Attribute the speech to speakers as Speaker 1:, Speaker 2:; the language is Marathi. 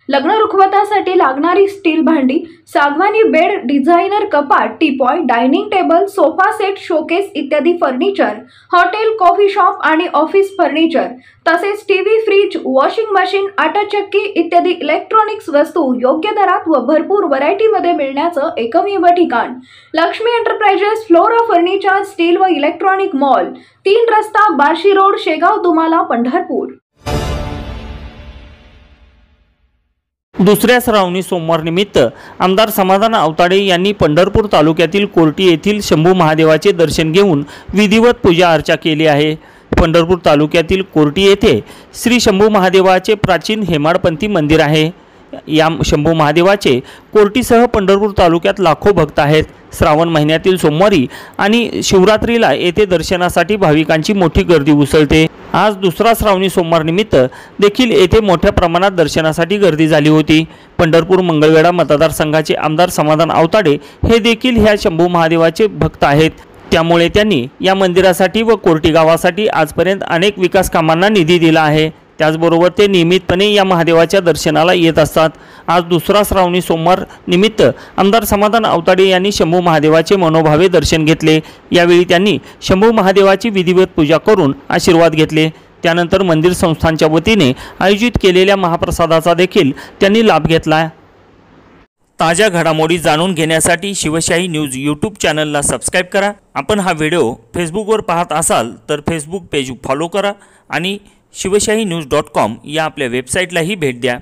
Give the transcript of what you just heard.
Speaker 1: लग्न रुखवतासाठी लागणारी स्टील भांडी, सागवानी बेड, डिझायनर कपाट, teapoy, dining table, sofa set, showcase इत्यादी फर्निचर, हॉटेल, कॉफी शॉप आणि ऑफिस फर्निचर, तसेच टीव्ही, फ्रीज, वॉशिंग मशीन, आटा चक्की इत्यादी इलेक्ट्रॉनिक्स वस्तू योग्य दरात व भरपूर व्हरायटीमध्ये मिळण्याचं एकमेव ठिकाण Lakshmi enterprises flora furniture steel व इलेक्ट्रॉनिक मॉल, 3 रस्ता, बार्शी रोड, शेगाव दुमाला, पंढरपूर।
Speaker 2: दुसऱ्या श्रावणी सोमवार निमित्त आमदार समाधान आवताडे यांनी पंढरपूर तालुक्यातील कोर्टी येथील शंभू महादेवाचे दर्शन घेऊन विधिवत पूजा अर्चा केली आहे। पंढरपूर तालुक्यातील कोर्टी येथे श्री शंभू महादेवाचे प्राचीन हेमाडपंथी मंदिर आहे। या शंभू महादेवाचे कोर्टीसह पंढरपूर तालुक्यात लाखो भक्त आहेत। श्रावण महिन्यातील सोमवारी आणि शिवरात्रीला येथे दर्शनासाठी भाविकांची मोठी गर्दी उसळते। आज दुसरा श्रावणी सोमवार निमित्त देखील येथे मोठ्या प्रमाणात दर्शनासाठी गर्दी झाली होती। पंढरपूर मंगळवेढा मतदारसंघाचे आमदार समाधान आवताडे हे देखील ह्या शंभू महादेवाचे भक्त आहेत। त्यामुळे त्यांनी या मंदिरासाठी व कोर्टी गावासाठी आजपर्यंत अनेक विकास कामांना निधी दिला आहे। त्याचबरोबर ते नियमितपणे या महादेवाच्या दर्शनाला येत असतात। आज दुसरा श्रावणी सोमवार निमित्त आमदार समाधान आवताडे यांनी शंभू महादेवाचे मनोभावे दर्शन घेतले। यावेळी त्यांनी शंभू महादेवाची विधिवत पूजा करून आशीर्वाद घेतले। त्यानंतर मंदिर संस्थानच्या वतीने आयोजित केलेल्या महाप्रसादाचा देखील त्यांनी लाभ घेतला। ताज्या घडामोडी जाणून घेण्यासाठी शिवशाही न्यूज यूट्यूब चॅनलला सबस्क्राईब करा। आपण हा व्हिडिओ फेसबुकवर पाहत असाल तर फेसबुक पेज फॉलो करा आणि शिवशाही न्यूज.com या आपल्या वेबसाईटलाही भेट द्या।